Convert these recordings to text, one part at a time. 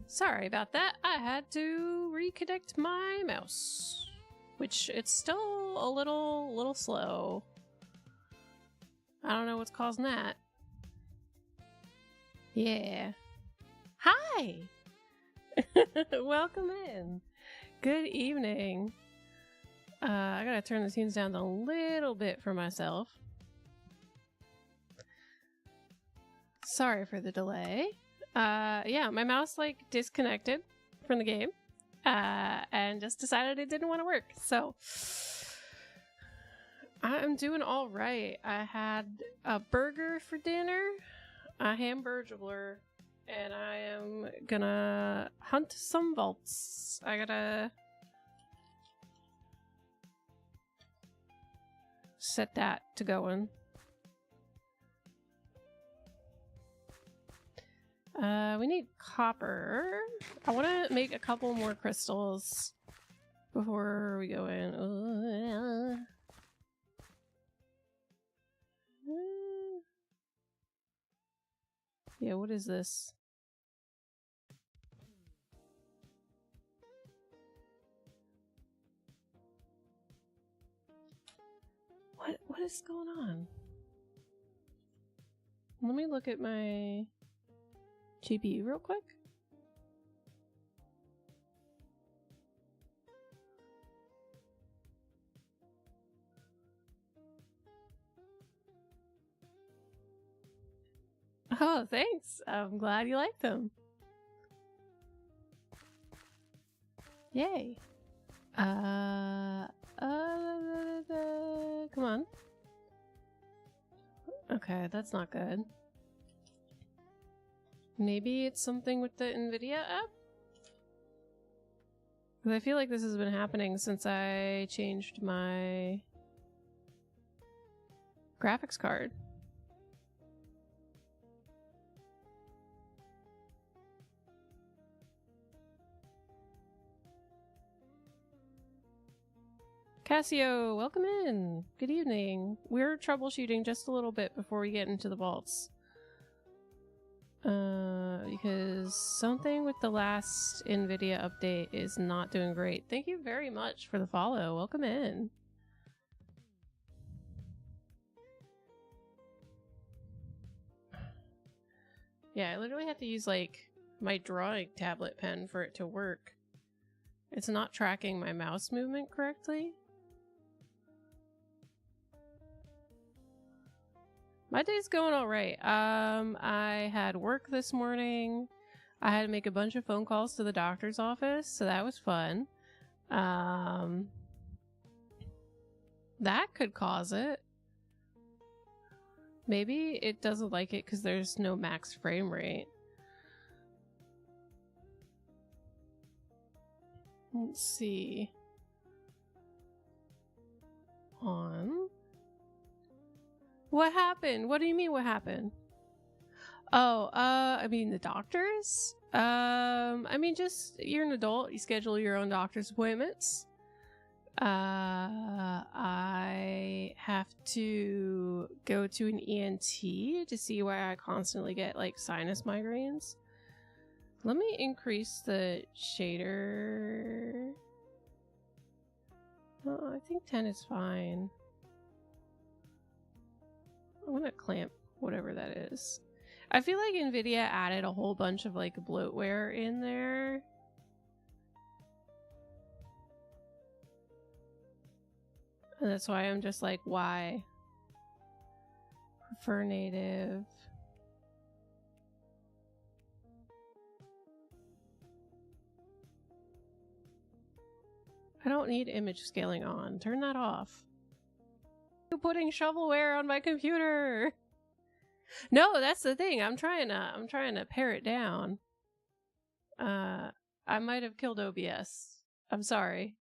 Sorry about that. I had to reconnect my mouse, which it's still a little slow. I don't know what's causing that. Yeah. Hi! Welcome in. Good evening. I gotta turn the tunes down a little bit for myself. Sorry for the delay. Yeah, my mouse like disconnected from the game and just decided it didn't want to work. So I'm doing all right. I had a burger for dinner, a hamburger, and I am gonna hunt some vaults. I gotta set that to going. We need copper. I want to make a couple more crystals before we go in. Yeah, what is this? What is going on? Let me look at my GPU real quick. Oh, thanks. I'm glad you like them. Yay. Come on. Okay, that's not good. Maybe it's something with the NVIDIA app? Because I feel like this has been happening since I changed my graphics card. Cassio, welcome in. Good evening. We're troubleshooting just a little bit before we get into the vaults. Because something with the last NVIDIA update is not doing great. Thank you very much for the follow. Welcome in. Yeah, I literally have to use like my drawing tablet pen for it to work. It's not tracking my mouse movement correctly. My day's going all right. I had work this morning. I had to make a bunch of phone calls to the doctor's office, so that was fun. That could cause it. Maybe it doesn't like it because there's no max frame rate. Let's see. On. What happened? What do you mean what happened? Oh, I mean the doctors? I mean just you're an adult, you schedule your own doctor's appointments. I have to go to an ENT to see why I constantly get like sinus migraines. Let me increase the shader. Oh, I think 10 is fine. I'm gonna clamp whatever that is. I feel like NVIDIA added a whole bunch of like bloatware in there. And that's why I'm just like, why? Prefer native. I don't need image scaling on. Turn that off. You're putting shovelware on my computer. No, that's the thing. I'm trying to pare it down. I might have killed OBS. I'm sorry.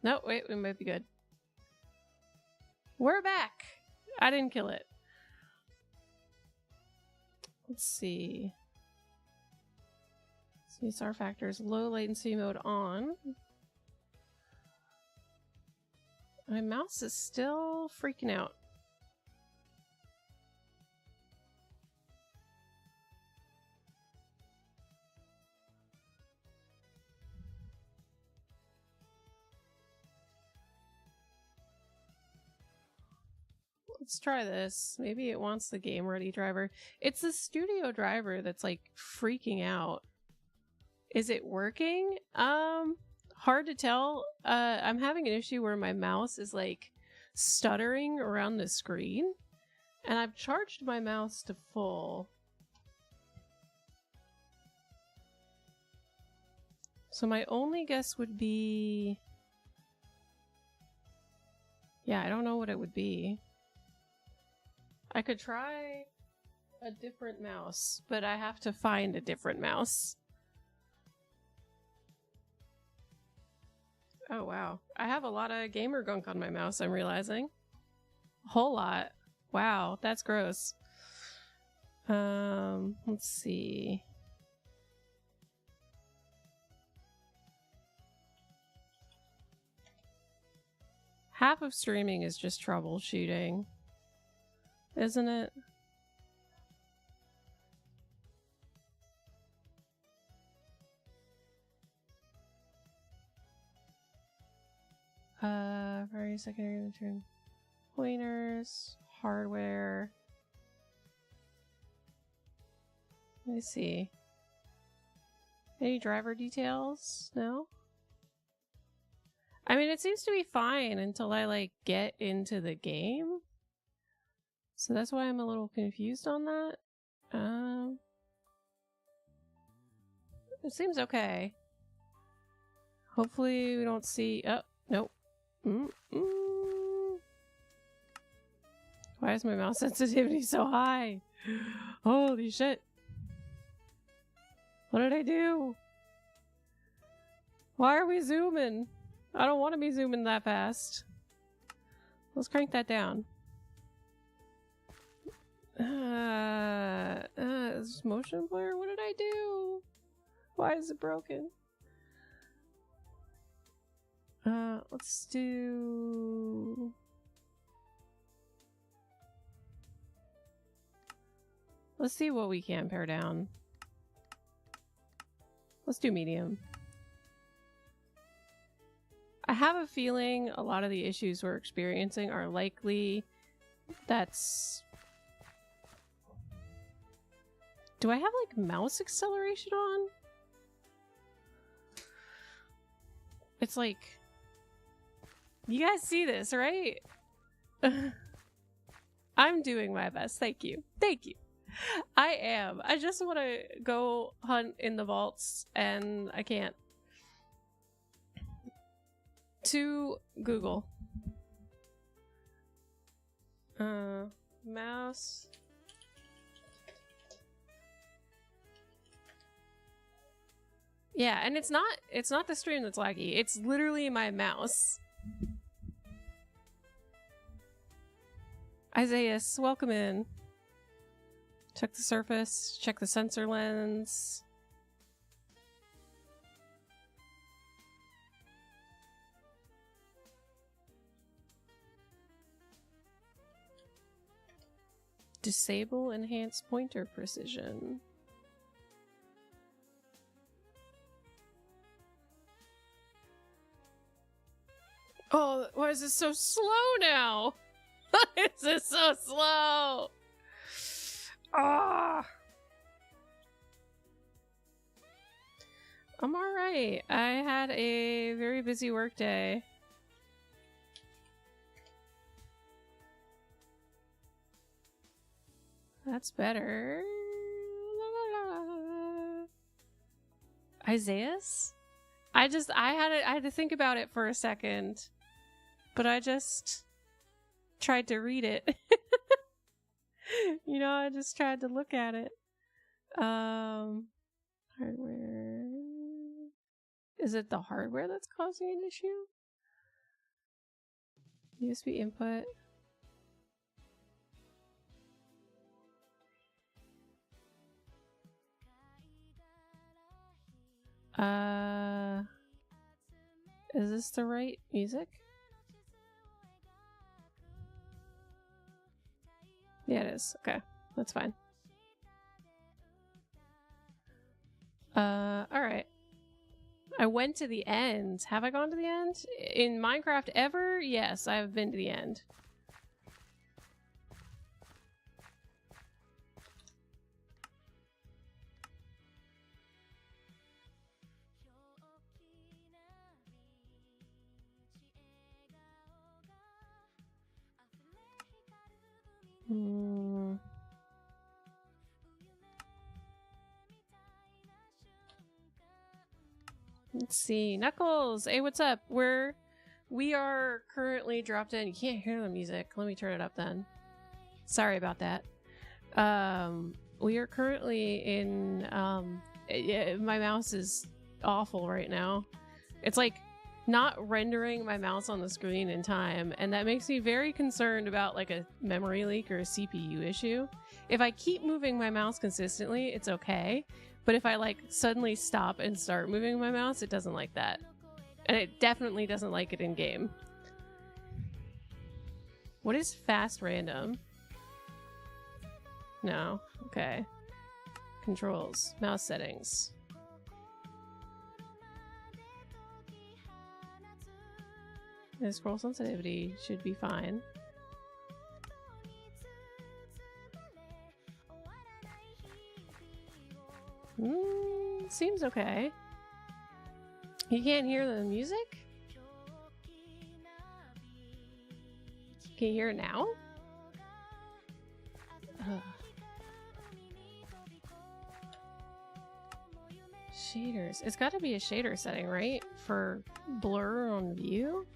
No, wait, we might be good. We're back. I didn't kill it. Let's see. CSR factors, low latency mode on. My mouse is still freaking out. let's try this. Maybe it wants the game ready driver. It's the studio driver that's like freaking out. Is it working? Hard to tell. I'm having an issue where my mouse is like stuttering around the screen, and I've charged my mouse to full. So my only guess would be, yeah, I don't know what it would be. I could try a different mouse, but I have to find a different mouse. Oh wow, I have a lot of gamer gunk on my mouse, I'm realizing. A whole lot. Wow, that's gross. Let's see. Half of streaming is just troubleshooting, isn't it? Very secondary return pointers, hardware. Let me see. Any driver details? No? I mean, it seems to be fine until I, like, get into the game. So that's why I'm a little confused on that. It seems okay. Hopefully we don't see... Oh, nope. Why is my mouse sensitivity so high? Holy shit. What did I do? Why are we zooming? I don't want to be zooming that fast. Let's crank that down. Is this motion blur? What did I do? Why is it broken? Let's do... Let's see what we can pare down. Let's do medium. I have a feeling a lot of the issues we're experiencing are likely that's... Do I have like mouse acceleration on? It's like... You guys see this, right? I'm doing my best. Thank you. Thank you. I am. I just want to go hunt in the vaults and I can't. To Google. Mouse. Yeah, and it's not the stream that's laggy. It's literally my mouse. Isaiah, welcome in. Check the surface, check the sensor lens. Disable enhanced pointer precision. Oh, why is this so slow now? Why is this so slow? Ah! I'm alright. I had a very busy work day. That's better. Isaiah's? I had to think about it for a second. But I just tried to read it. You know, I just tried to look at it. Hardware. Is it the hardware that's causing an issue? USB input. Is this the right music? Yeah, it is. Okay, that's fine. Alright. I went to the end. Have I gone to the end? In Minecraft ever? Yes, I've been to the end. Let's see. Knuckles! Hey, what's up? We are currently dropped in. You can't hear the music. Let me turn it up then. Sorry about that. We are currently in my mouse is awful right now. It's like not rendering my mouse on the screen in time, and that makes me very concerned about like a memory leak or a CPU issue. If I keep moving my mouse consistently, it's okay. But if I like suddenly stop and start moving my mouse, it doesn't like that. And it definitely doesn't like it in game. What is fast random? No. Okay. Controls. Mouse settings. The scroll sensitivity should be fine. Seems okay. You can't hear the music? Can you hear it now? Ugh. Shaders. It's got to be a shader setting, right? For blur on view?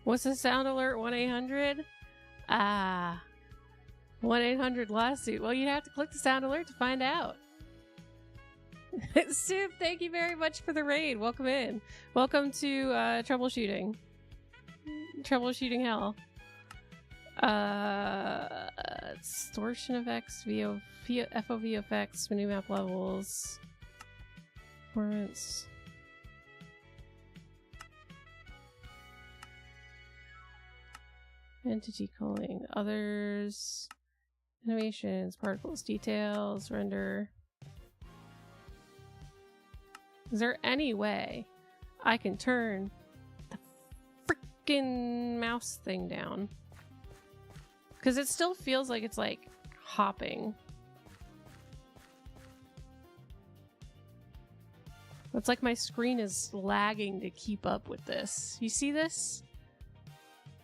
What's the sound alert? 1-800? Ah. 1-800 lawsuit. Well, you have to click the sound alert to find out. Soup, thank you very much for the raid. Welcome in. Welcome to troubleshooting. Troubleshooting hell. Distortion effects, FOV effects, mini map levels. Performance. Entity calling. Others. Animations, particles, details, render. Is there any way I can turn the freaking mouse thing down? Because it still feels like it's like hopping. It's like my screen is lagging to keep up with this. You see this?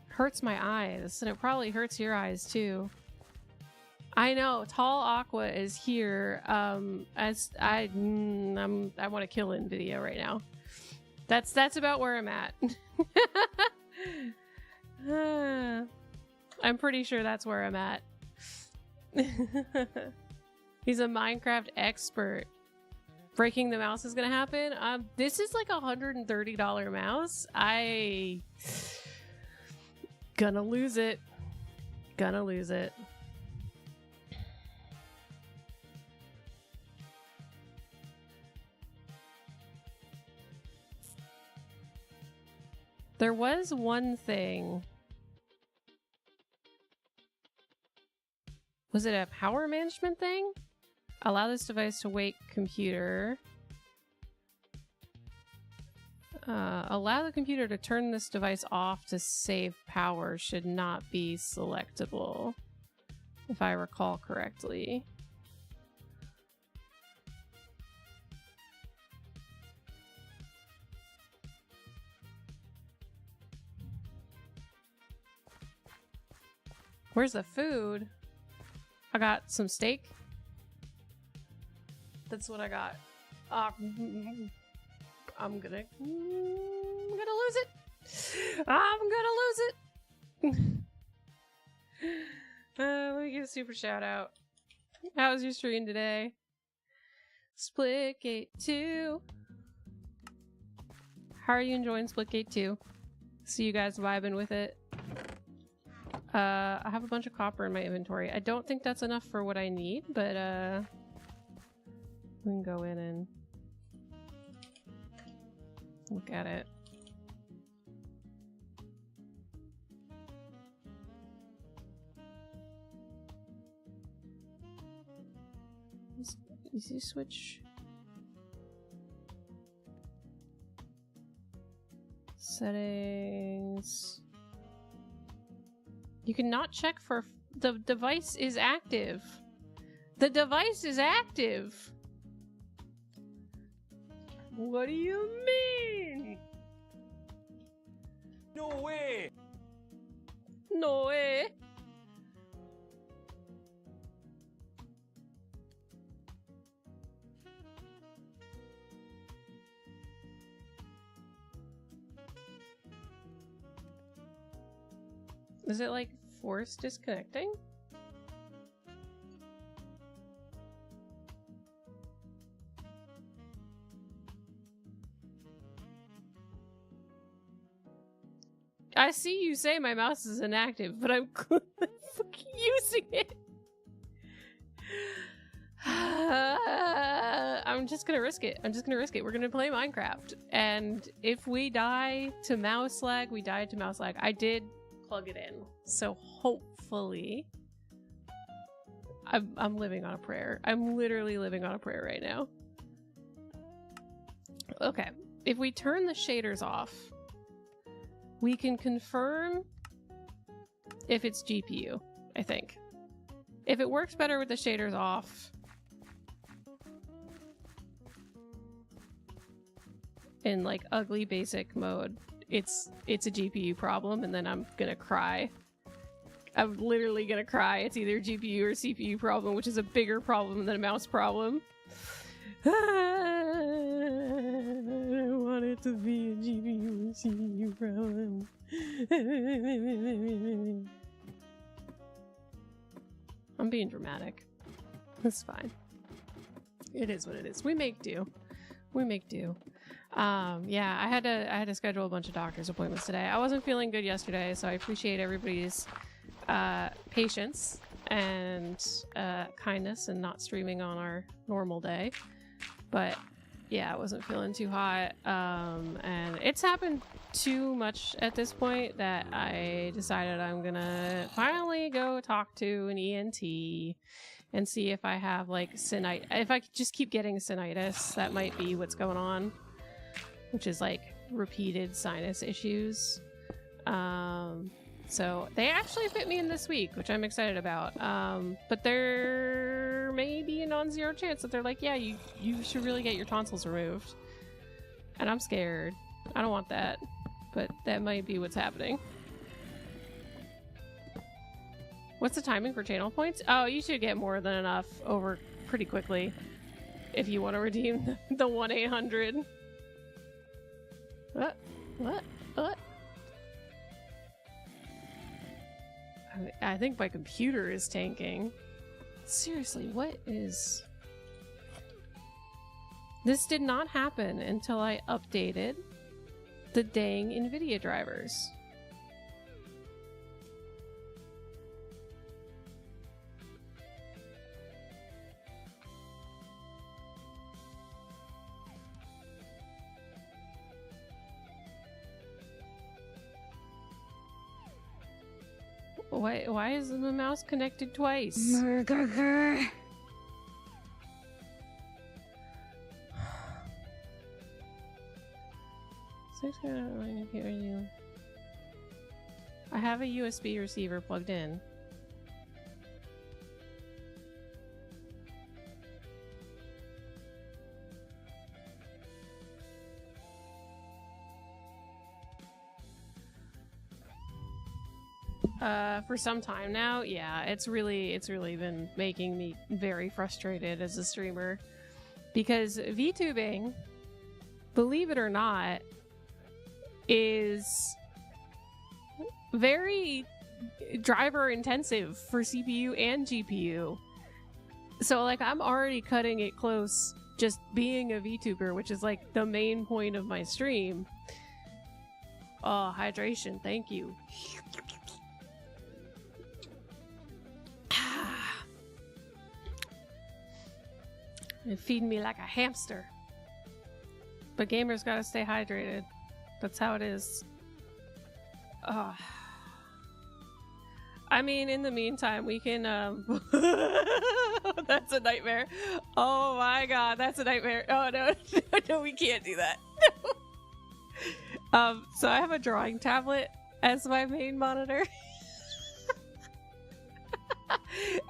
Hurts my eyes, and it probably hurts your eyes too. I know, tall Aqwah is here. As I want to kill Nvidia right now. That's about where I'm at. I'm pretty sure that's where I'm at. He's a Minecraft expert. Breaking the mouse is gonna happen. This is like $130 mouse. Gonna lose it. Gonna lose it. There was one thing. Was it a power management thing? Allow this device to wake computer. Allow the computer to turn this device off to save power should not be selectable, if I recall correctly. Where's the food? I got some steak. That's what I got. I'm gonna lose it. I'm gonna lose it. Let me give a super shout out. How was your stream today? Splitgate 2. How are you enjoying Splitgate 2? See you guys vibing with it. I have a bunch of copper in my inventory. I don't think that's enough for what I need, but we can go in and look at it. Easy switch. Settings. You cannot check for the device is active. The device is active. What do you mean? No way! No way. Is it like force disconnecting? I see you say my mouse is inactive, but I'm fucking using it. I'm just gonna risk it. We're gonna play Minecraft. And if we die to mouse lag, we died to mouse lag. I did plug it in. So hopefully... I'm living on a prayer. I'm literally living on a prayer right now. Okay. If we turn the shaders off, we can confirm if it's GPU, I think. If it works better with the shaders off in like ugly basic mode, it's a GPU problem, and then I'm gonna cry. I'm literally gonna cry. It's either GPU or CPU problem, which is a bigger problem than a mouse problem. I don't want it to be a GPU or CPU problem. I'm being dramatic. That's fine. It is what it is. We make do. We make do. Yeah, I had to schedule a bunch of doctor's appointments today. I wasn't feeling good yesterday, so I appreciate everybody's patience and kindness and not streaming on our normal day. But yeah, I wasn't feeling too hot, and it's happened too much at this point that I decided I'm gonna finally go talk to an ENT and see if I have like sinitis. If I just keep getting sinitis, that might be what's going on, which is like repeated sinus issues. So they actually fit me in this week, which I'm excited about. But there may be a non-zero chance that they're like, yeah, you should really get your tonsils removed. And I'm scared. I don't want that. But that might be what's happening. What's the timing for channel points? Oh, you should get more than enough over pretty quickly if you want to redeem the 1-800. What? I think my computer is tanking. Seriously, what is... This did not happen until I updated the dang NVIDIA drivers. Why is the mouse connected twice? Morrrre. I have a USB receiver plugged in. For some time now, yeah, it's really been making me very frustrated as a streamer, because VTubing, believe it or not, is very driver intensive for CPU and GPU. So like I'm already cutting it close just being a VTuber, which is like the main point of my stream. Oh, hydration, thank you. It feed me like a hamster. But gamers gotta stay hydrated. That's how it is. I mean, in the meantime, we can, That's a nightmare. Oh my god, that's a nightmare. Oh no, no, we can't do that. No. So I have a drawing tablet as my main monitor.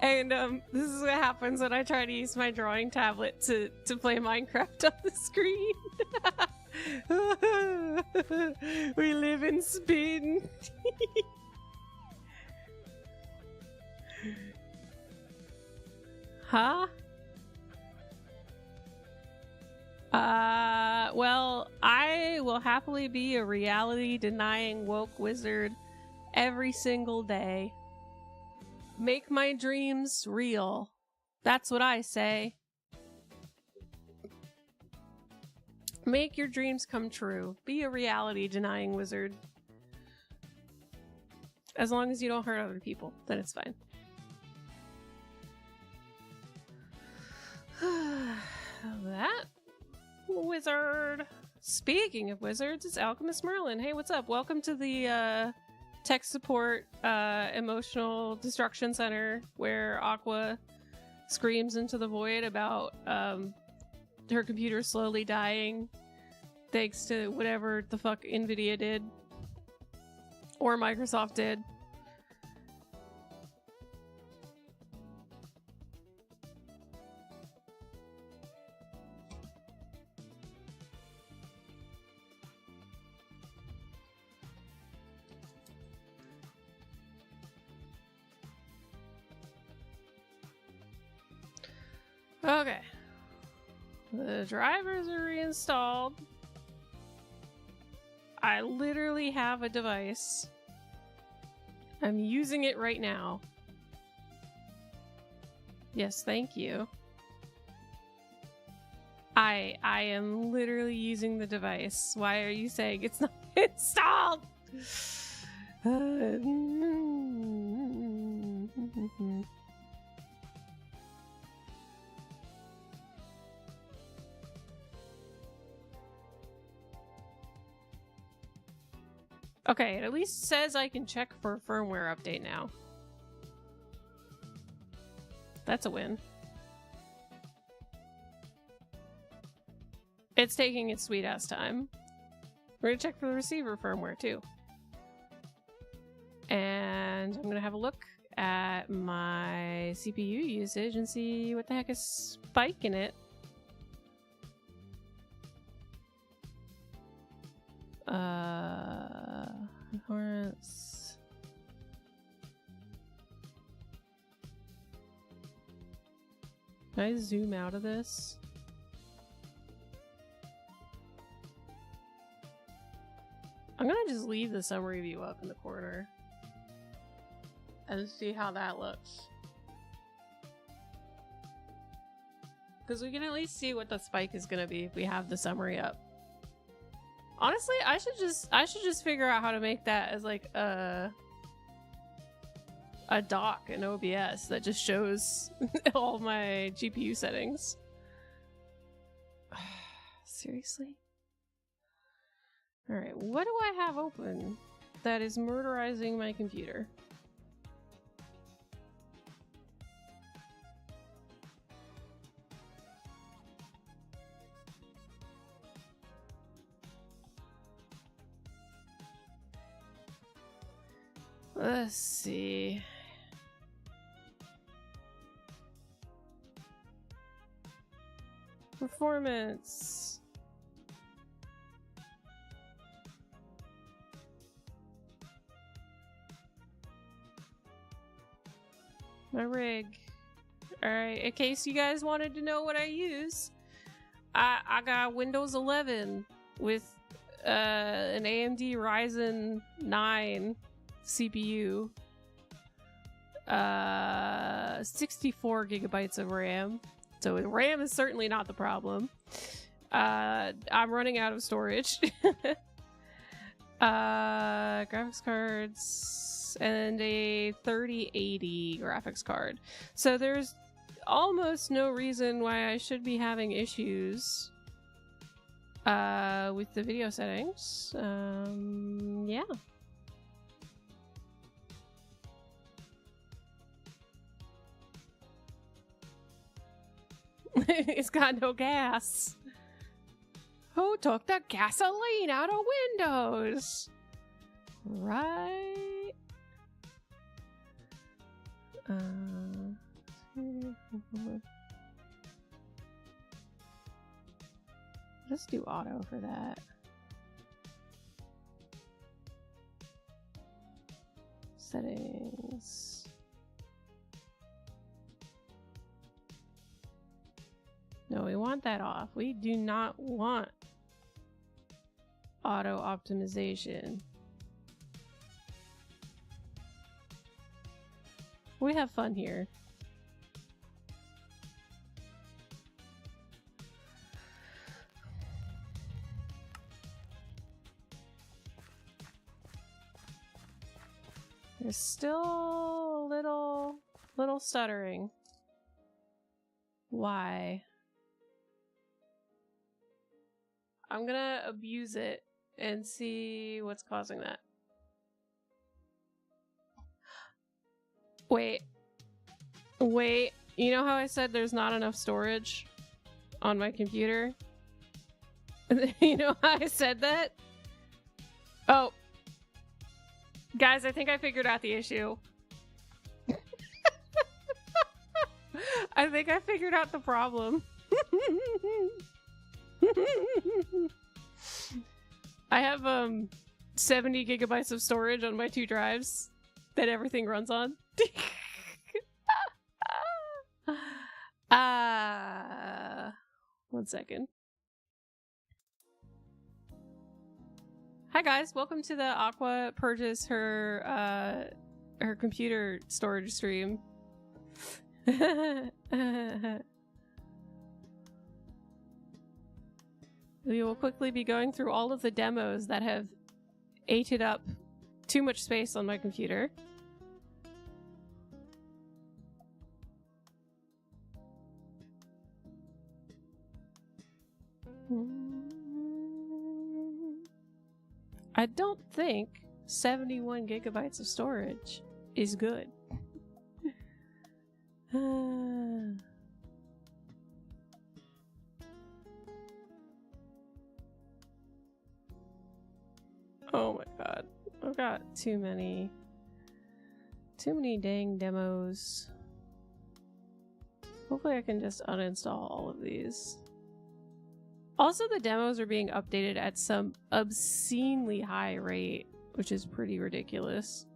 And this is what happens when I try to use my drawing tablet to play Minecraft on the screen. We live in spin. Huh? Well, I will happily be a reality-denying woke wizard every single day. Make my dreams real. That's what I say. Make your dreams come true. Be a reality-denying wizard. As long as you don't hurt other people, then it's fine. That wizard. Speaking of wizards, it's Alchemist Merlin. Hey, what's up? Welcome to the tech support emotional destruction center where Aqwah screams into the void about her computer slowly dying thanks to whatever the fuck Nvidia did or Microsoft did. Okay. The drivers are reinstalled. I literally have a device. I'm using it right now. Yes, thank you. I am literally using the device. Why are you saying it's not installed? Okay, it at least says I can check for a firmware update now. That's a win. It's taking its sweet ass time. We're gonna check for the receiver firmware too. And I'm gonna have a look at my CPU usage and see what the heck is spiking it. Performance. Can I zoom out of this? I'm gonna just leave the summary view up in the corner and see how that looks. Because we can at least see what the spike is gonna be if we have the summary up. Honestly, I should just figure out how to make that as like a doc in OBS that just shows all my GPU settings. Seriously? Alright, what do I have open that is murderizing my computer? Let's see. Performance. My rig. Alright, in case you guys wanted to know what I use, I got Windows 11 with an AMD Ryzen 9 CPU, 64 gigabytes of RAM. So RAM is certainly not the problem. I'm running out of storage. Graphics cards and a 3080 graphics card. So there's almost no reason why I should be having issues with the video settings. Yeah. It's got no gas. Who took the gasoline out of Windows? Right. Let's do auto for that. Settings. No, we want that off. We do not want auto optimization. We have fun here. There's still a little stuttering. Why? I'm gonna abuse it and see what's causing that. Wait. You know how I said there's not enough storage on my computer? You know how I said that? Oh. Guys, I think I figured out the issue. I think I figured out the problem. I have 70 gigabytes of storage on my 2 drives that everything runs on. One second. Hi guys, welcome to the Aqwah purchase her computer storage stream. We will quickly be going through all of the demos that have ate up too much space on my computer. I don't think 71 gigabytes of storage is good. Oh my god. I've got too many dang demos. Hopefully I can just uninstall all of these. Also, the demos are being updated at some obscenely high rate, which is pretty ridiculous.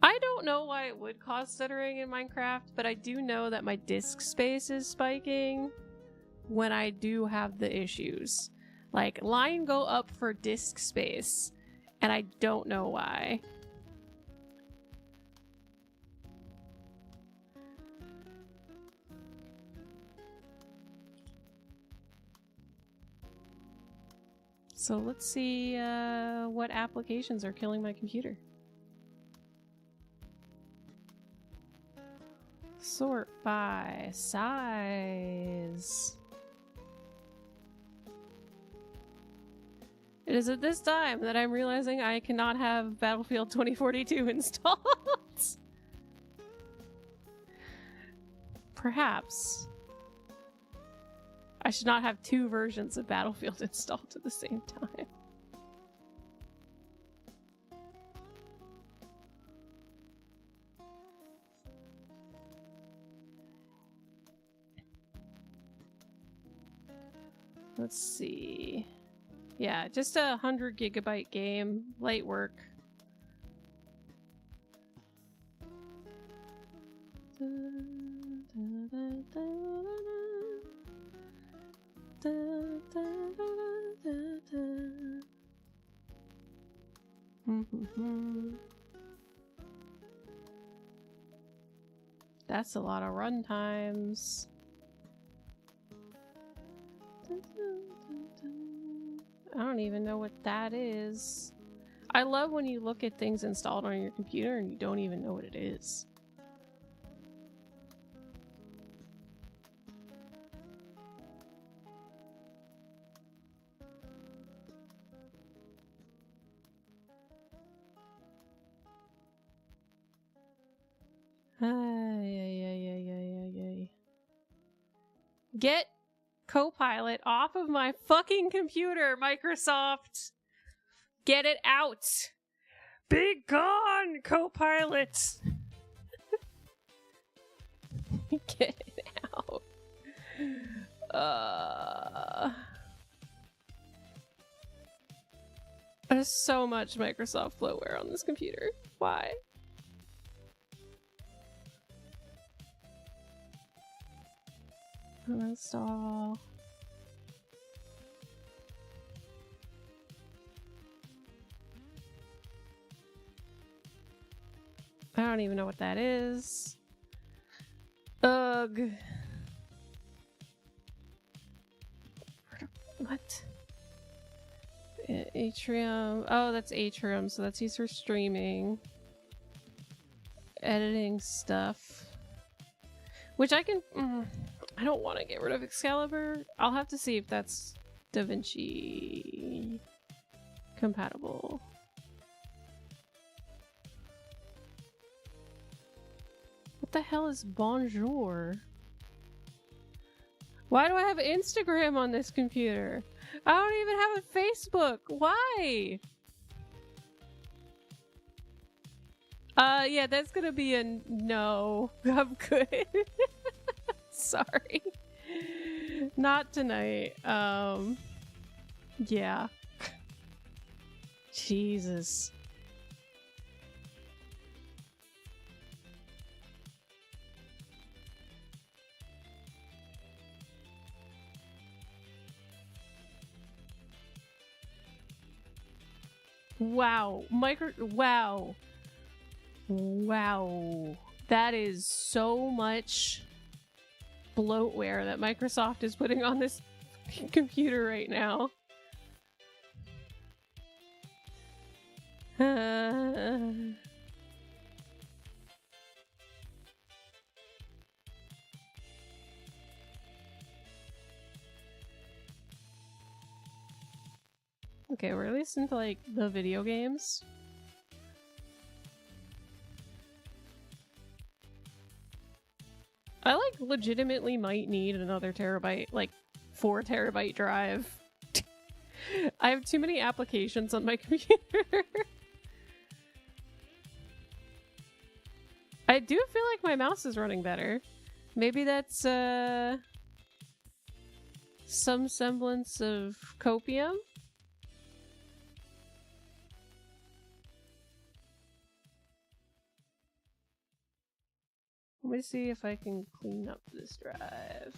I don't know why it would cause stuttering in Minecraft, but I do know that my disk space is spiking when I do have the issues. Like, line go up for disk space, and I don't know why. So let's see what applications are killing my computer. Sort by size. It is at this time that I'm realizing I cannot have Battlefield 2042 installed. Perhaps I should not have 2 versions of Battlefield installed at the same time. Let's see. Yeah, just a 100 gigabyte game, light work. That's a lot of run times. I don't even know what that is. I love when you look at things installed on your computer and you don't even know what it is. Get Copilot off of my fucking computer, Microsoft! Get it out! Be gone, co-pilot! Get it out. There's so much Microsoft bloatware on this computer. Why? Install. I don't even know what that is. Ugh. What? Atrium. Oh, that's Atrium, so that's used for streaming. Editing stuff. Which I can... I don't want to get rid of Excalibur. I'll have to see if that's DaVinci compatible. What the hell is bonjour? Why do I have Instagram on this computer? I don't even have a Facebook. Why? Yeah, that's gonna be a no. I'm good. Sorry. Not tonight. Yeah. Jesus. Wow. Wow. Wow. That is so much bloatware that Microsoft is putting on this computer right now. Okay, we're at least into like the video games. I like legitimately might need another terabyte, like 4 terabyte drive. I have too many applications on my computer. I do feel like my mouse is running better. Maybe that's some semblance of copium? Let me see if I can clean up this drive.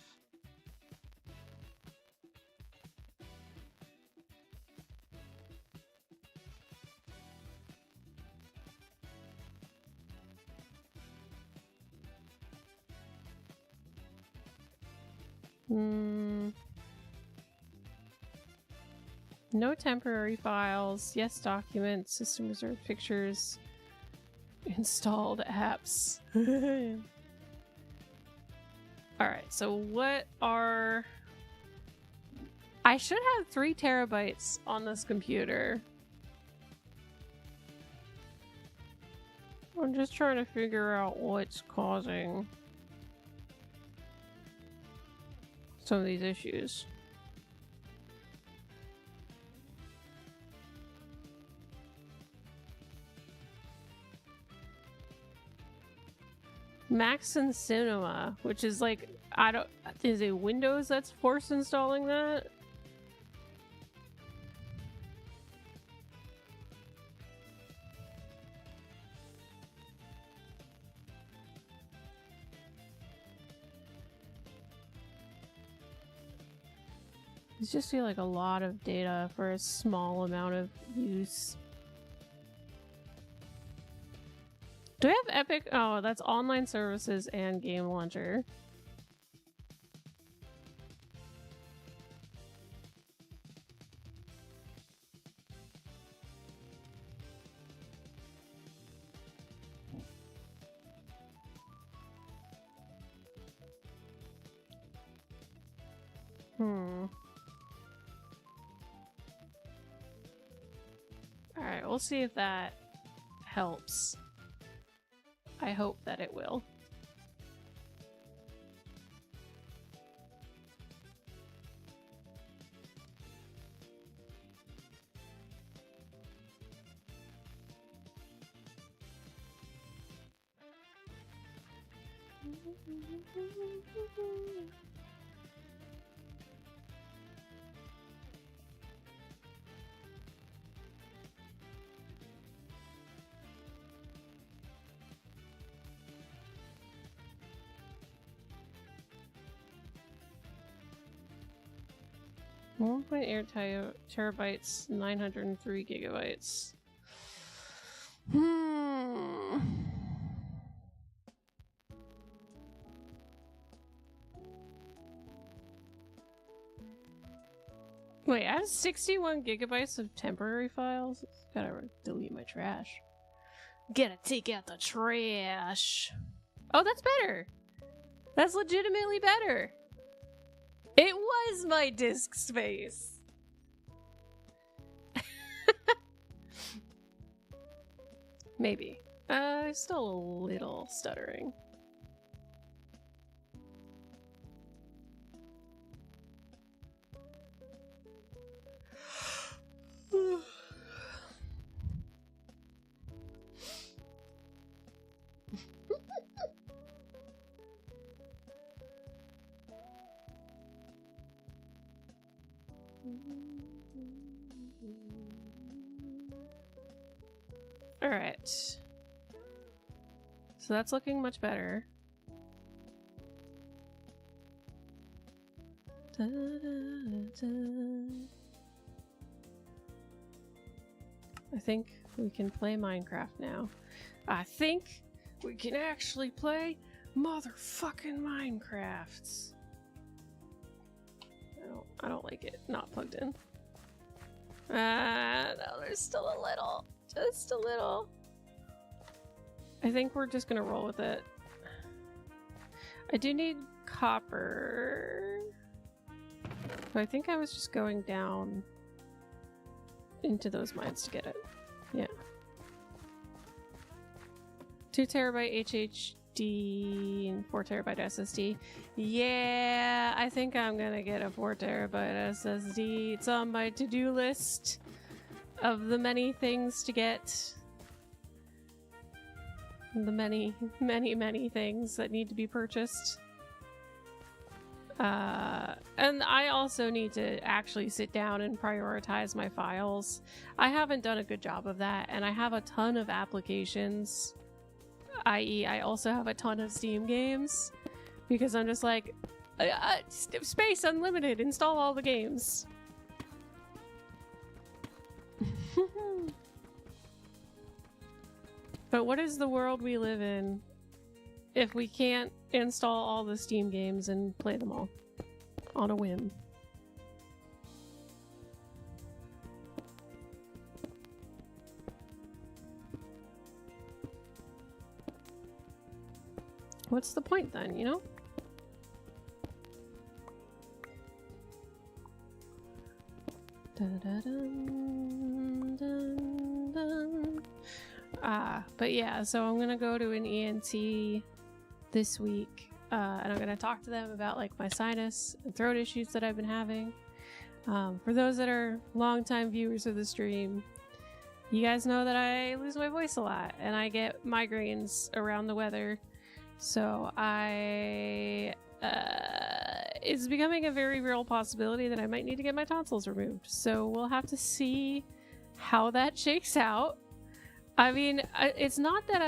No temporary files. Yes, documents. System reserved pictures. Installed apps. Alright, so what are... I should have 3 terabytes on this computer. I'm just trying to figure out what's causing some of these issues. Max and Cinema, which is like, I don't, is it Windows that's force installing that? It's just feel like a lot of data for a small amount of use. Do I have Epic? Oh, that's online services and game launcher. Alright, we'll see if that helps. I hope that it will. 1.8 terabytes, 903 gigabytes. Wait, I have 61 gigabytes of temporary files? Gotta delete my trash. Gotta take out the trash. Oh, that's better! That's legitimately better! It was my disk space! Maybe. Still a little stuttering. Alright. So that's looking much better. Da, da, da. I think we can play Minecraft now. I think we can actually play motherfucking Minecraft. I don't like it not plugged in. No, there's still a little. Just a little. I think we're just gonna roll with it. I do need copper. But I think I was just going down into those mines to get it. Yeah. 2 terabyte HDD and 4 terabyte SSD. Yeah, I think I'm gonna get a 4 terabyte SSD. It's on my to-do list of the many things to get. The many, many, many things that need to be purchased. And I also need to actually sit down and prioritize my files. I haven't done a good job of that, and I have a ton of applications, i.e. I also have a ton of Steam games, because I'm just like, space unlimited, install all the games. But what is the world we live in if we can't install all the Steam games and play them all on a whim? What's the point then, you know? Da-da-dum, dum, dum. But yeah, so I'm gonna go to an ENT this week, and I'm gonna talk to them about like my sinus and throat issues that I've been having. For those that are longtime viewers of the stream, you guys know that I lose my voice a lot and I get migraines around the weather. So it's becoming a very real possibility that I might need to get my tonsils removed. So we'll have to see how that shakes out. I mean, it's not that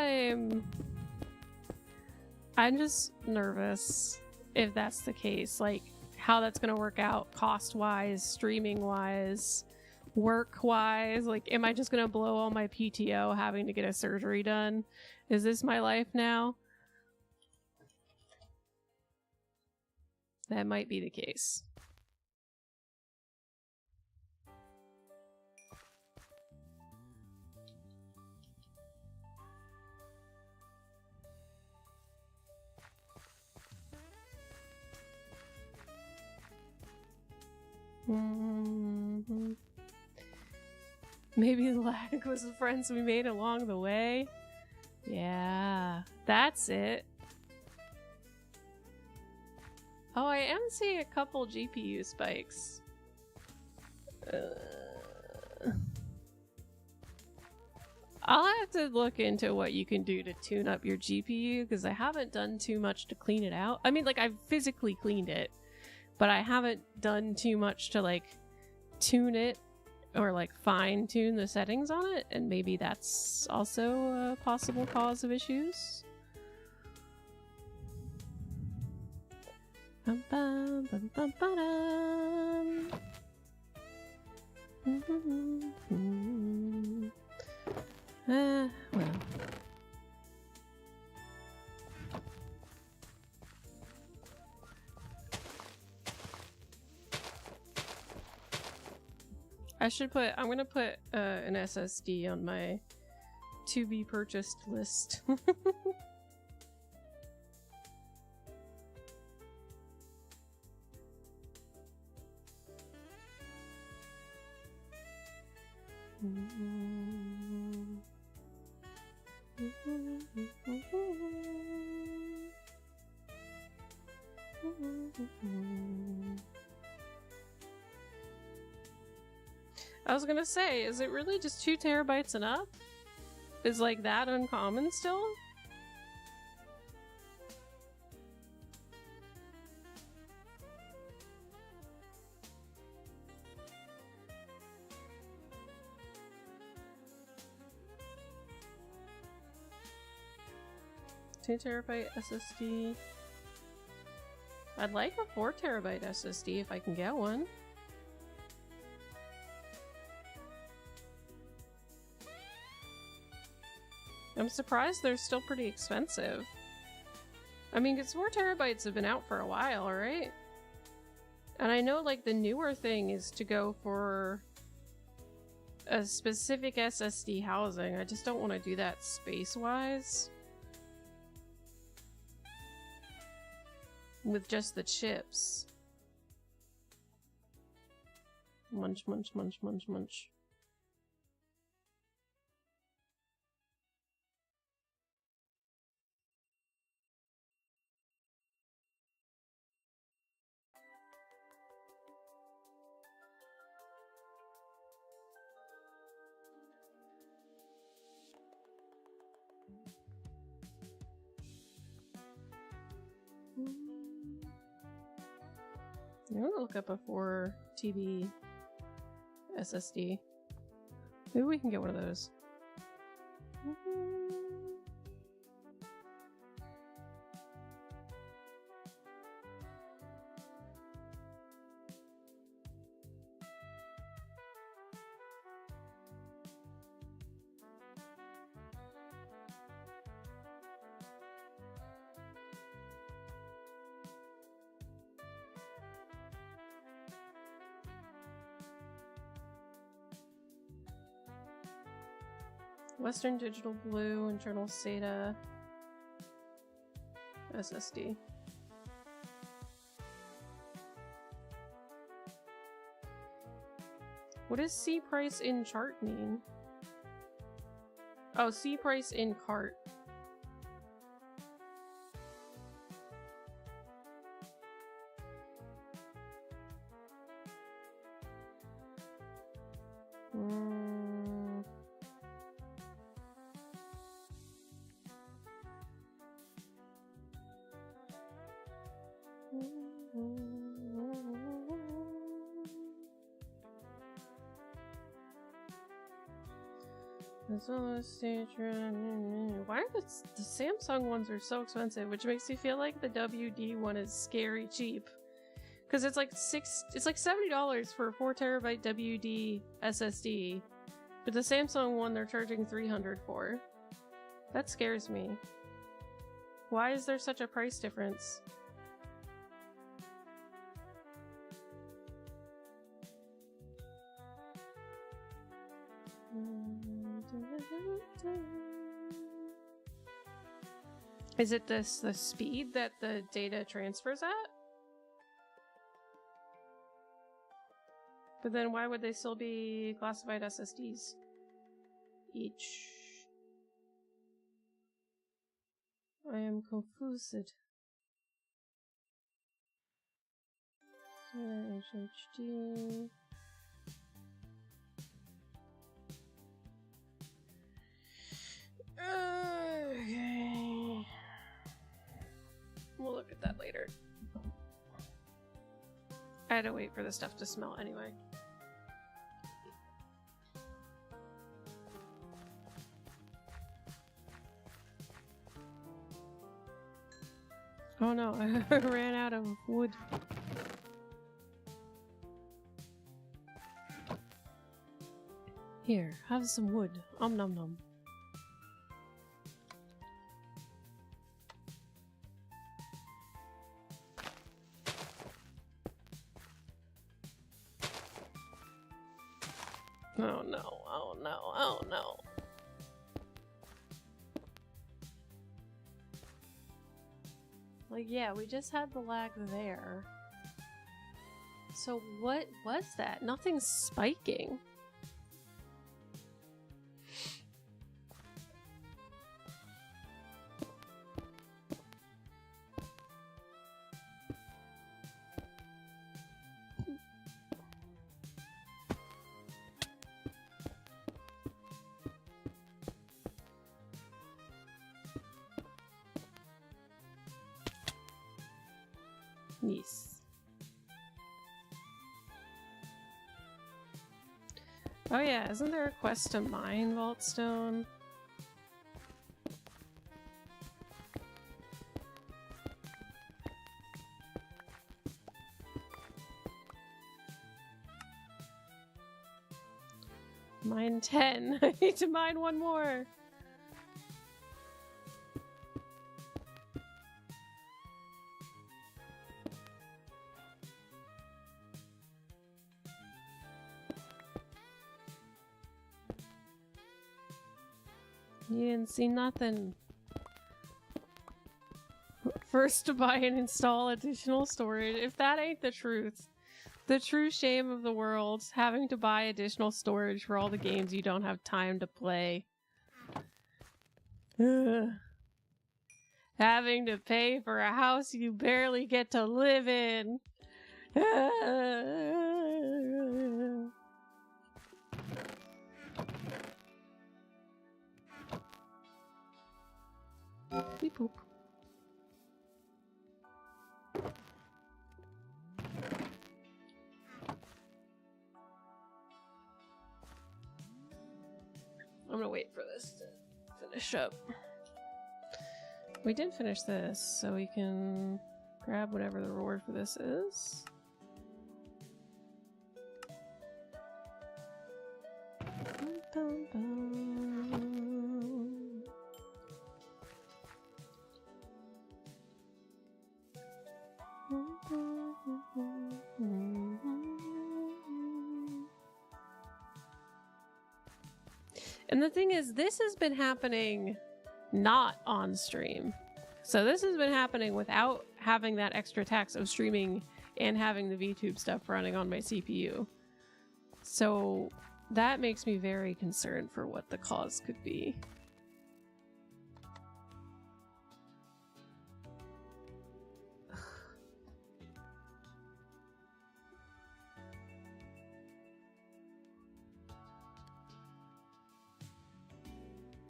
I'm just nervous if that's the case, like how that's gonna work out cost-wise, streaming-wise, work-wise. Like, am I just gonna blow all my PTO having to get a surgery done? Is this my life now? That might be the case. Mm-hmm. Maybe the lag was the friends we made along the way. Yeah, that's it. Oh, I am seeing a couple GPU spikes. I'll have to look into what you can do to tune up your GPU because I haven't done too much to clean it out. I mean, like, I've physically cleaned it, but I haven't done too much to, like, tune it or, like, fine-tune the settings on it, and maybe that's also a possible cause of issues. Bum, bum, bum, bum, ba-dum. Well. I'm gonna put an SSD on my to be purchased list. I was gonna say, is it really just 2 terabytes enough? Is like that uncommon still? Two terabyte SSD. I'd like a 4 terabyte SSD if I can get one. I'm surprised they're still pretty expensive. I mean, because 4 terabytes have been out for a while, right? And I know, like, the newer thing is to go for a specific SSD housing. I just don't want to do that space-wise. With just the chips. Munch, munch, munch, munch, munch. I'm gonna look up a 4 TB SSD. Maybe we can get one of those. Western Digital Blue, internal SATA, SSD. What does C price in chart mean? Oh, C price in cart. Why are the Samsung ones are so expensive, which makes me feel like the WD one is scary cheap. Because it's like $70 for a 4 terabyte WD SSD, but the Samsung one they're charging $300 for. That scares me. Why is there such a price difference? Is it the speed that the data transfers at? But then why would they still be classified SSDs? Each. I am confused. HHD. try to wait for the stuff to smell anyway. Oh no, I ran out of wood. Here, have some wood. Om nom nom. Oh no, oh no, oh no. Like, yeah, we just had the lag there. So what was that? Nothing's spiking. Yes. Oh yeah, isn't there a quest to mine vault stone? Mine 10. I need to mine one more. You didn't see nothing. First to buy and install additional storage. If that ain't the truth. The true shame of the world. Having to buy additional storage for all the games you don't have time to play. Ugh. Having to pay for a house you barely get to live in. Beep boop. I'm gonna wait for this to finish up. We did finish this, so we can grab whatever the reward for this is. Bum, bum, bum. And the thing is, this has been happening not on stream. So this has been happening without having that extra tax of streaming and having the VTube stuff running on my CPU. So that makes me very concerned for what the cause could be.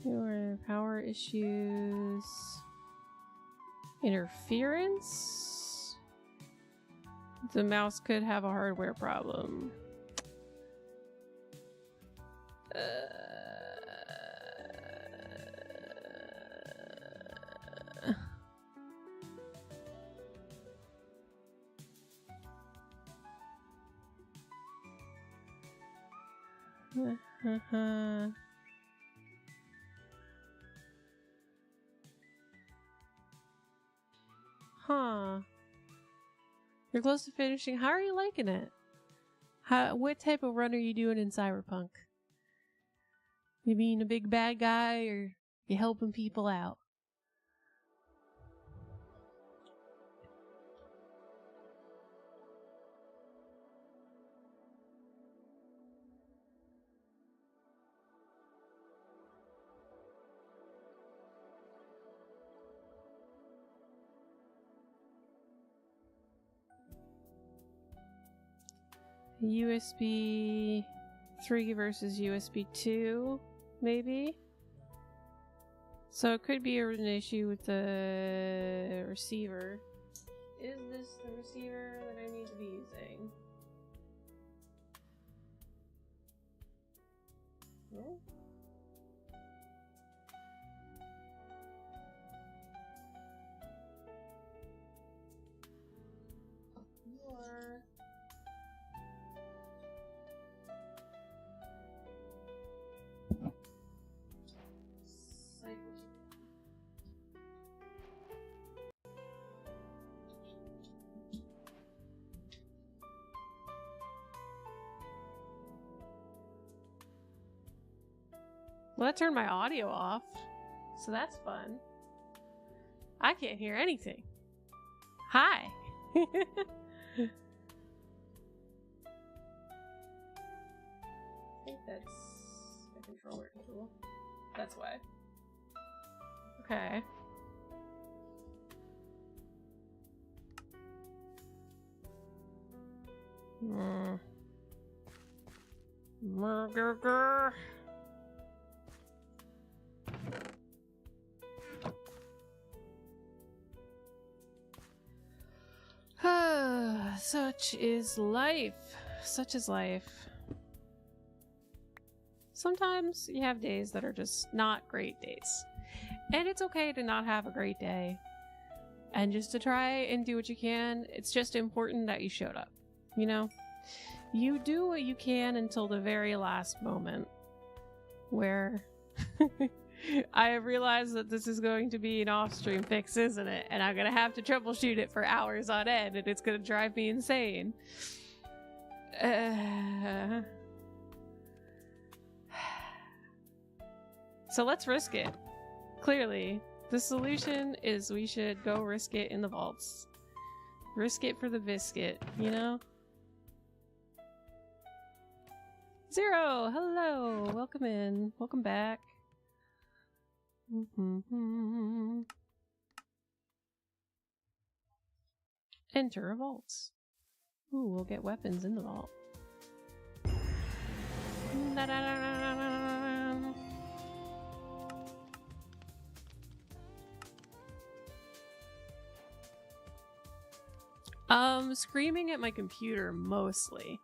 Your power issues. Interference? The mouse could have a hardware problem. Huh. You're close to finishing. How are you liking it? What type of run are you doing in Cyberpunk? You being a big bad guy, or you helping people out? USB 3 versus USB 2, maybe? So it could be an issue with the receiver. is this the receiver that I need to be using? No? More. Well, that turned my audio off, so that's fun. I can't hear anything. Hi. I think that's a controller tool. That's why. Okay. Morrrre. Such is life. Such is life. Sometimes you have days that are just not great days. And it's okay to not have a great day. And just to try and do what you can. It's just important that you showed up. You know? You do what you can until the very last moment. Where I have realized that this is going to be an off-stream fix, isn't it? And I'm going to have to troubleshoot it for hours on end, and it's going to drive me insane. So let's risk it. Clearly, the solution is we should go risk it in the vaults. Risk it for the biscuit, you know? Zero! Hello! Welcome in. Welcome back. Enter a vault. Ooh, we'll get weapons in the vault. Screaming at my computer mostly.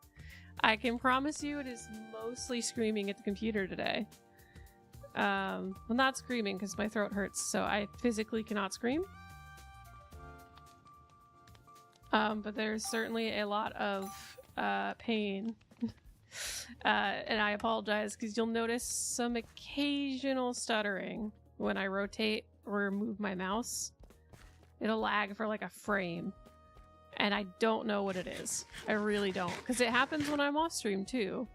I can promise you it is mostly screaming at the computer today. Well, not screaming because my throat hurts, so I physically cannot scream. But there's certainly a lot of pain. And I apologize because you'll notice some occasional stuttering when I rotate or move my mouse. It'll lag for like a frame. And I don't know what it is. I really don't. Because it happens when I'm off stream too.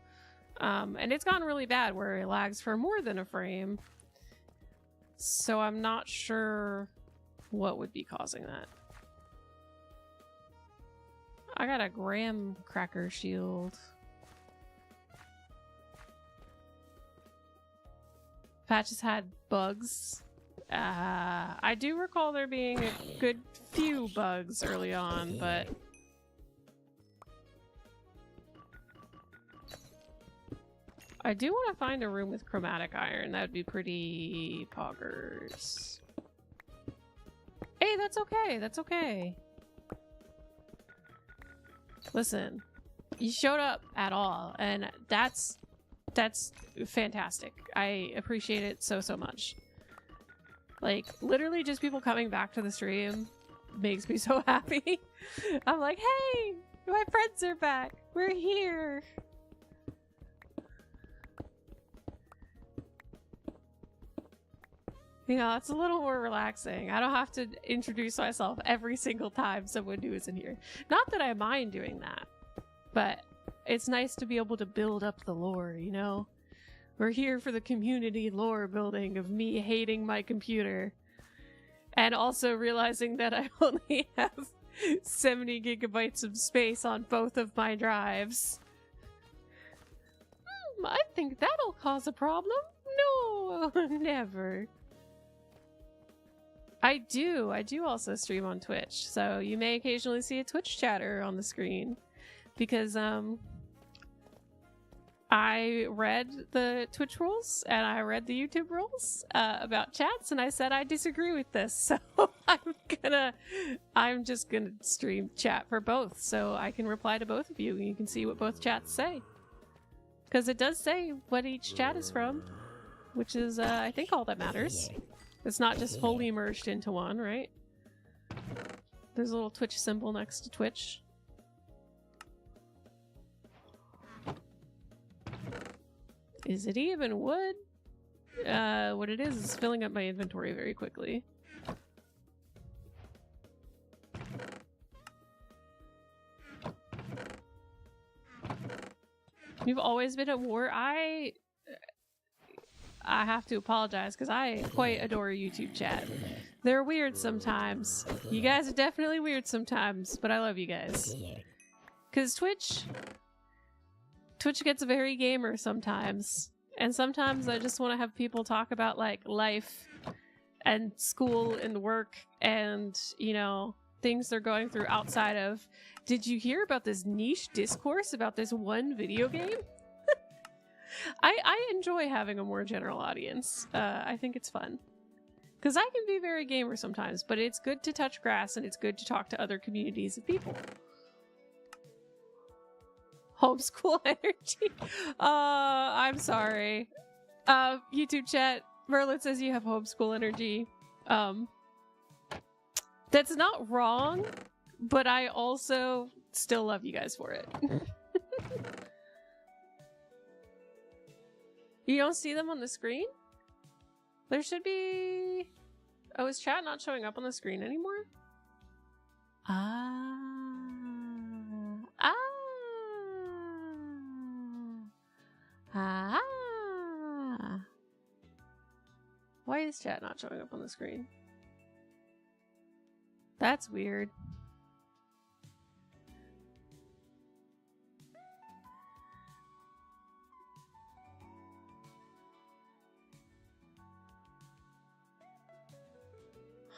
And it's gotten really bad where it lags for more than a frame. So I'm not sure what would be causing that. I got a graham cracker shield. Patches had bugs. I do recall there being a good few bugs early on, but I do want to find a room with chromatic iron. That would be pretty poggers. Hey, that's okay. That's okay. Listen, you showed up at all, and that's fantastic. I appreciate it so much. Like, literally just people coming back to the stream makes me so happy. I'm like, hey, my friends are back. We're here. You know, it's a little more relaxing. I don't have to introduce myself every single time someone new is in here. Not that I mind doing that, but it's nice to be able to build up the lore, you know? We're here for the community lore building of me hating my computer. And also realizing that I only have 70 gigabytes of space on both of my drives. I think that'll cause a problem. No, never. I do also stream on Twitch, so you may occasionally see a Twitch chatter on the screen. Because, I read the Twitch rules and I read the YouTube rules about chats, and I said I disagree with this, so I'm just gonna stream chat for both, so I can reply to both of you and you can see what both chats say. Because it does say what each chat is from, which is, I think, all that matters. It's not just fully merged into one, right? There's a little Twitch symbol next to Twitch. Is it even wood? What it is filling up my inventory very quickly. You've always been at war. I have to apologize because I quite adore YouTube chat. They're weird sometimes. You guys are definitely weird sometimes, but I love you guys. Because Twitch gets very gamer sometimes. And sometimes I just want to have people talk about, like, life and school and work and, you know, things they're going through outside of, did you hear about this niche discourse about this one video game? I enjoy having a more general audience. I think it's fun. Because I can be very gamer sometimes, but it's good to touch grass and it's good to talk to other communities of people. Homeschool energy. I'm sorry. YouTube chat, Merlin says you have homeschool energy. That's not wrong, but I also still love you guys for it. You don't see them on the screen? There should be... Oh, is chat not showing up on the screen anymore? Why is chat not showing up on the screen? That's weird.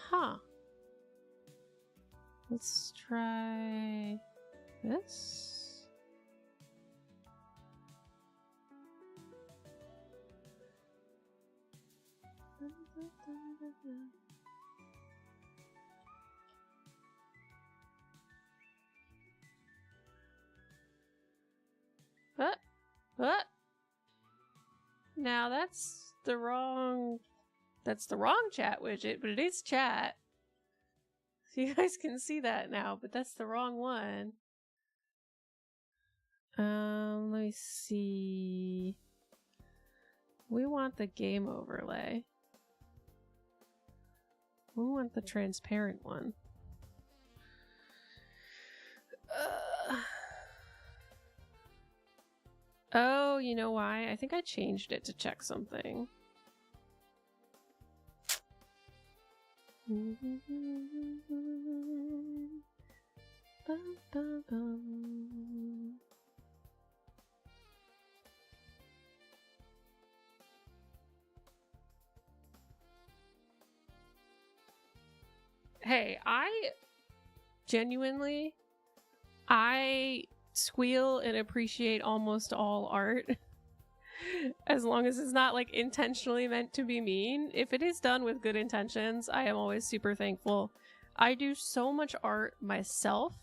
Huh. Let's try this. What? Now that's the wrong chat widget, but it is chat. So you guys can see that now, but that's the wrong one. Let me see. We want the game overlay. We want the transparent one. Oh, you know why? I think I changed it to check something. Hey, I squeal and appreciate almost all art. As long as it's not, like, intentionally meant to be mean. If it is done with good intentions, I am always super thankful. I do so much art myself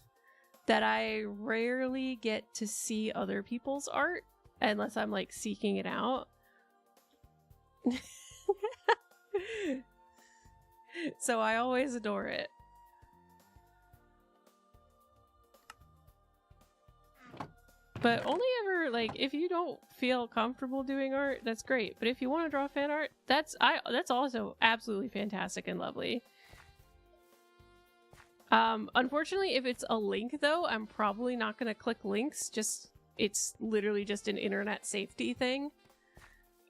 that I rarely get to see other people's art unless I'm, like, seeking it out. So I always adore it. But only ever, like, if you don't feel comfortable doing art, that's great. But if you want to draw fan art, that's also absolutely fantastic and lovely. Unfortunately, if it's a link, though, I'm probably not going to click links. It's literally just an internet safety thing.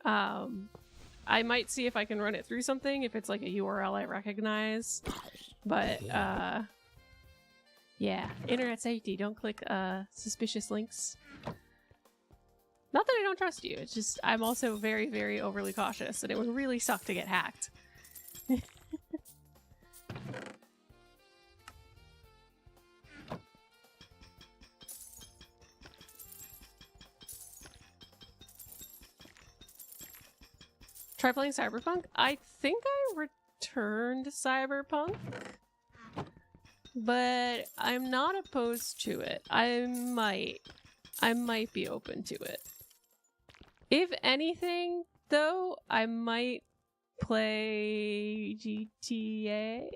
I might see if I can run it through something, if it's like a URL I recognize. But, yeah, internet safety. Don't click suspicious links. Not that I don't trust you, it's just I'm also very, very overly cautious, and it would really suck to get hacked. Try playing Cyberpunk? I think I returned Cyberpunk, but I'm not opposed to it. I might be open to it. If anything, though, I might play GTA?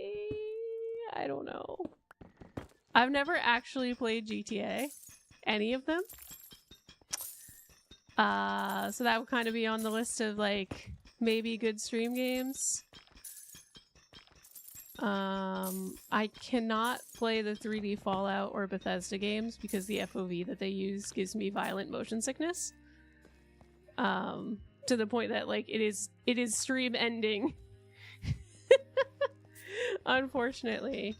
I don't know. I've never actually played GTA, any of them. So that would kind of be on the list of like maybe good stream games. I cannot play the 3D Fallout or Bethesda games because the FOV that they use gives me violent motion sickness. To the point that like it is stream ending. Unfortunately.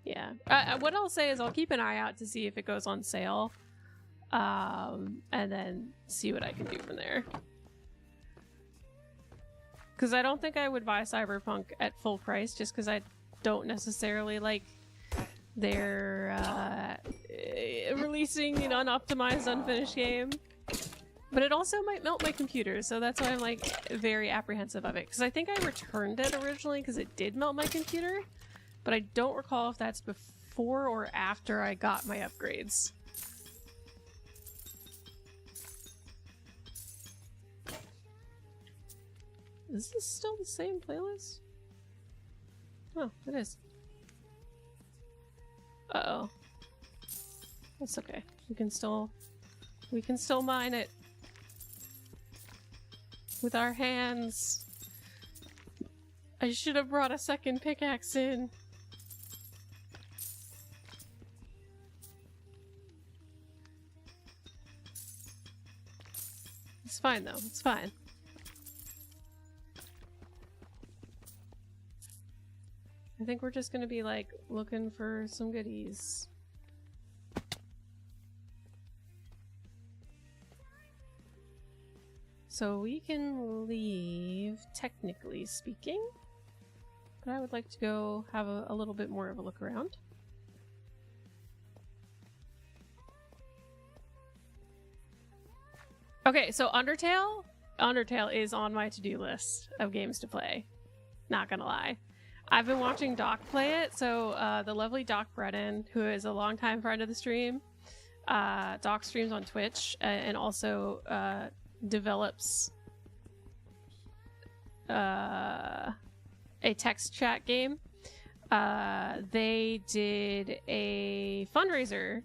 Yeah. What I'll say is I'll keep an eye out to see if it goes on sale. And then see what I can do from there. Because I don't think I would buy Cyberpunk at full price just because I don't necessarily like their releasing an unoptimized, unfinished game. But it also might melt my computer, so that's why I'm like very apprehensive of it. Because I think I returned it originally because it did melt my computer, but I don't recall if that's before or after I got my upgrades. Is this still the same playlist? Oh, it is. Uh-oh. That's okay. We can still mine it. With our hands. I should have brought a second pickaxe in. It's fine though, it's fine. I think we're just gonna be like looking for some goodies. So we can leave, technically speaking, but I would like to go have a little bit more of a look around. Okay, so Undertale is on my to-do list of games to play. Not gonna lie. I've been watching Doc play it, so the lovely Doc Brennan, who is a longtime friend of the stream, Doc streams on Twitch and also develops a text chat game. They did a fundraiser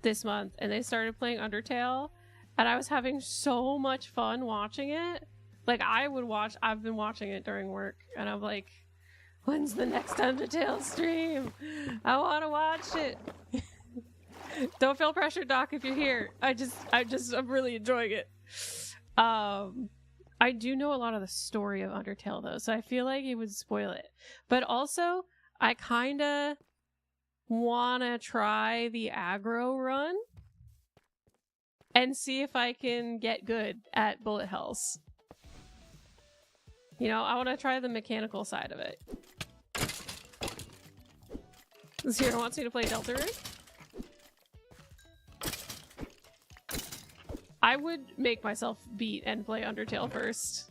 this month and they started playing Undertale, and I was having so much fun watching it. Like I've been watching it during work and I'm like, when's the next Undertale stream? I want to watch it. Don't feel pressured, Doc, if you're here. I'm really enjoying it. I do know a lot of the story of Undertale though, so I feel like it would spoil it. But also, I kinda wanna try the aggro run and see if I can get good at bullet hells. You know, I want to try the mechanical side of it. Zero wants me to play Deltarune? I would make myself beat and play Undertale first.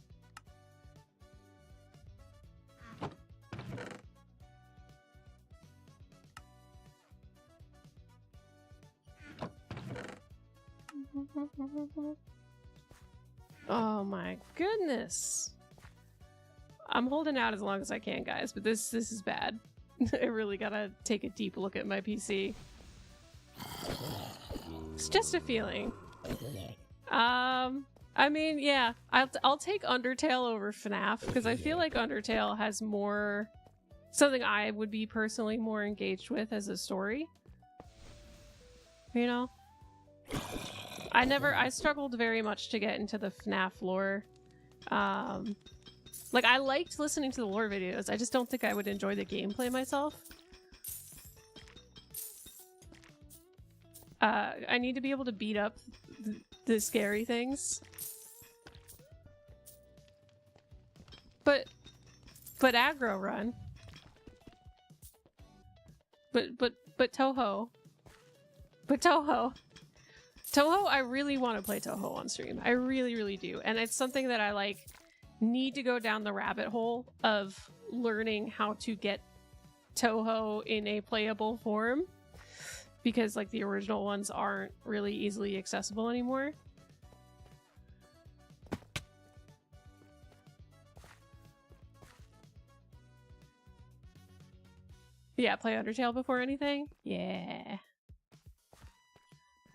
Oh my goodness. I'm holding out as long as I can, guys, but this is bad. I really gotta take a deep look at my PC. It's just a feeling. I mean, yeah, I'll take Undertale over FNAF because I feel like Undertale has more something I would be personally more engaged with as a story. You know? I struggled very much to get into the FNAF lore. Like, I liked listening to the lore videos, I just don't think I would enjoy the gameplay myself. I need to be able to beat up the scary things. But aggro run. But Toho. But Toho. Toho, I really want to play Toho on stream. I really, really do. And it's something that I like need to go down the rabbit hole of learning how to get Toho in a playable form, because like the original ones aren't really easily accessible anymore. Yeah, play Undertale before anything. Yeah.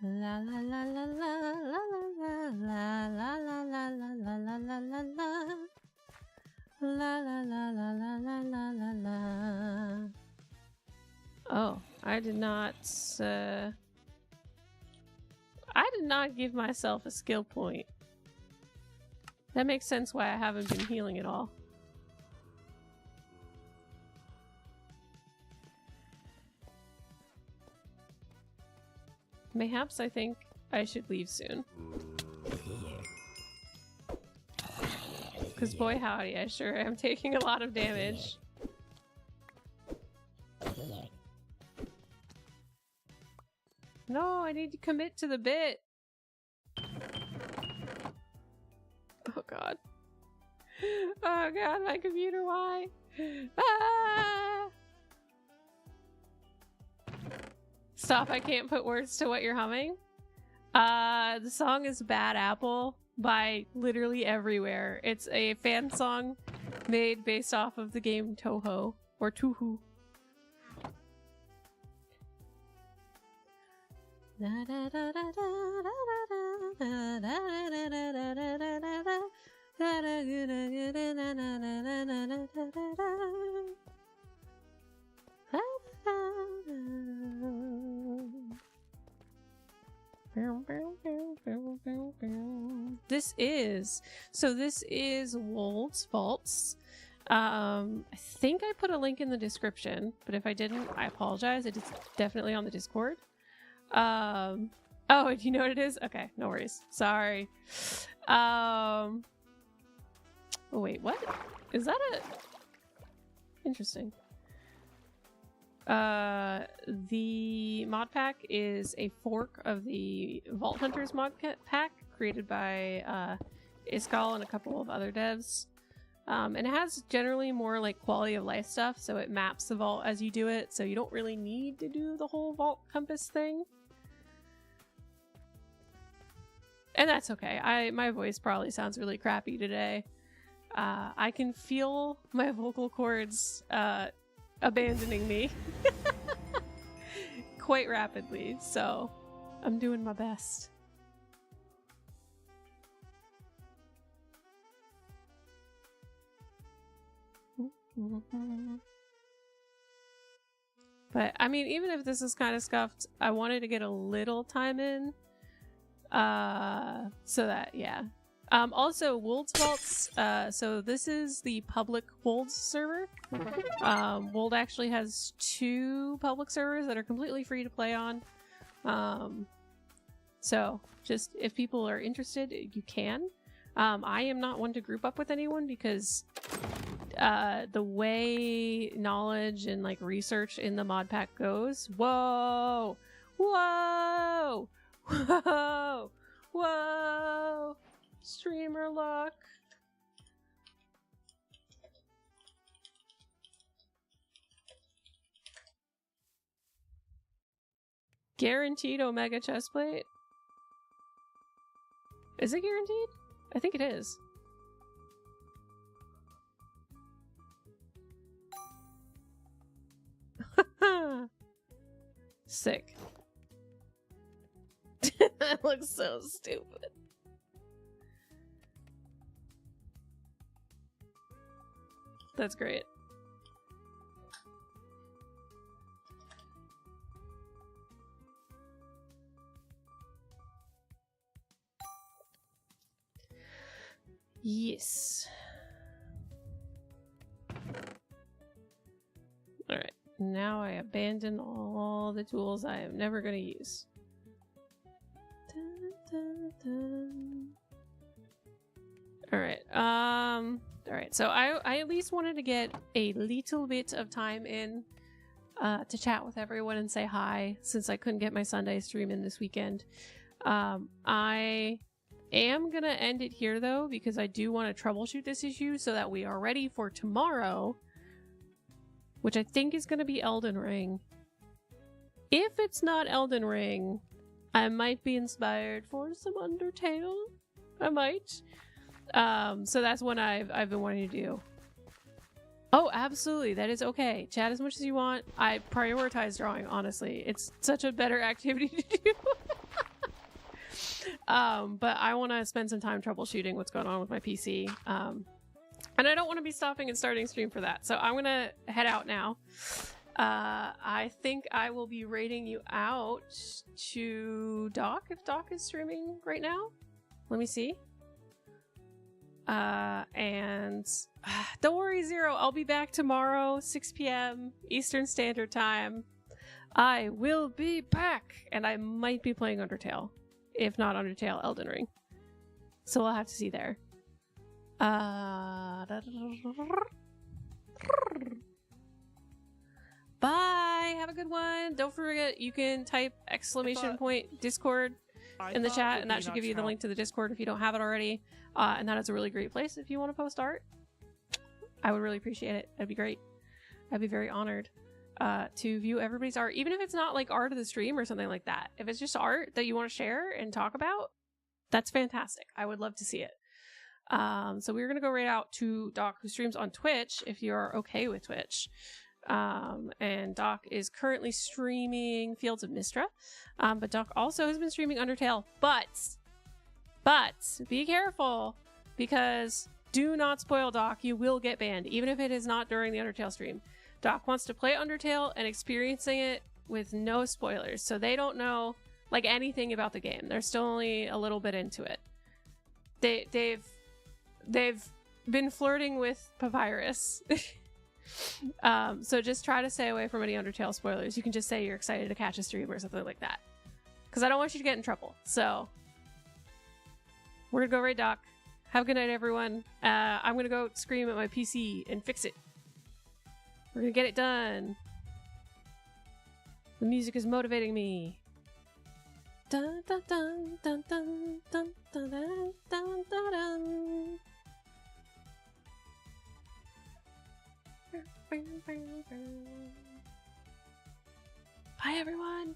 La la la la la la la la la la la la la la la la la. La la la la la la la la la. Oh, I did not give myself a skill point. That makes sense why I haven't been healing at all. Mayhaps I think I should leave soon. Because boy howdy, I sure am taking a lot of damage. No, I need to commit to the bit. Oh god. Oh god, my computer, why? Ah! Stop, I can't put words to what you're humming. The song is Bad Apple by literally everywhere. It's a fan song made based off of the game Toho, or Tuhu. This is Wold's Vaults. I think I put a link in the description, but if I didn't, I apologize. It is definitely on the Discord. Oh, do you know what it is? Okay, no worries. Sorry. Oh wait, what? Is that a... Interesting. The Modpack is a fork of the Vault Hunters Modpack created by Iskal and a couple of other devs. And it has generally more like quality of life stuff, so it maps the vault as you do it, so you don't really need to do the whole vault compass thing. And that's okay. My voice probably sounds really crappy today. I can feel my vocal cords abandoning me quite rapidly, so I'm doing my best. But I mean, even if this is kind of scuffed, I wanted to get a little time in, so that, yeah. Also, Wold's Vaults, so this is the public Wold server. Wold actually has 2 public servers that are completely free to play on. So just if people are interested, you can. I am not one to group up with anyone because the way knowledge and like research in the Modpack goes, whoa, whoa, whoa, whoa. Streamer lock. Guaranteed Omega chestplate? Is it guaranteed? I think it is. Sick. That looks so stupid. That's great. Yes. Alright, now I abandon all the tools I am never going to use. Dun, dun, dun. Alright, alright, so I at least wanted to get a little bit of time in to chat with everyone and say hi, since I couldn't get my Sunday stream in this weekend. I am gonna end it here though, because I do want to troubleshoot this issue so that we are ready for tomorrow, which I think is gonna be Elden Ring. If it's not Elden Ring, I might be inspired for some Undertale. I might. So that's one I've been wanting to do. Oh, absolutely. That is okay. Chat as much as you want. I prioritize drawing, honestly. It's such a better activity to do. But I want to spend some time troubleshooting what's going on with my PC. And I don't want to be stopping and starting stream for that. So I'm going to head out now. I think I will be raiding you out to Doc, if Doc is streaming right now. Let me see. And don't worry, Zero, I'll be back tomorrow, 6 p.m. Eastern Standard Time. I will be back, and I might be playing Undertale. If not Undertale, Elden Ring. So we'll have to see there. Bye! Have a good one! Don't forget, you can type ! Discord in the chat, and that should give you the link to the Discord if you don't have it already. And that is a really great place if you want to post art. I would really appreciate it. That'd be great. I'd be very honored to view everybody's art, even if it's not like art of the stream or something like that. If it's just art that you want to share and talk about, that's fantastic. I would love to see it. So we're gonna go right out to Doc, who streams on Twitch, if you're okay with Twitch. And Doc is currently streaming Fields of Mistra, but Doc also has been streaming Undertale. But be careful, because do not spoil Doc. You will get banned, even if it is not during the Undertale stream. Doc wants to play Undertale and experiencing it with no spoilers, so they don't know like anything about the game. They're still only a little bit into it. They've been flirting with Papyrus. So just try to stay away from any Undertale spoilers. You can just say you're excited to catch a stream or something like that, because I don't want you to get in trouble. So we're gonna go raid Doc. Have a good night, everyone. I'm gonna go scream at my PC and fix it. We're gonna get it done. The music is motivating me. Dun dun dun dun dun dun dun dun dun dun. Bye, everyone.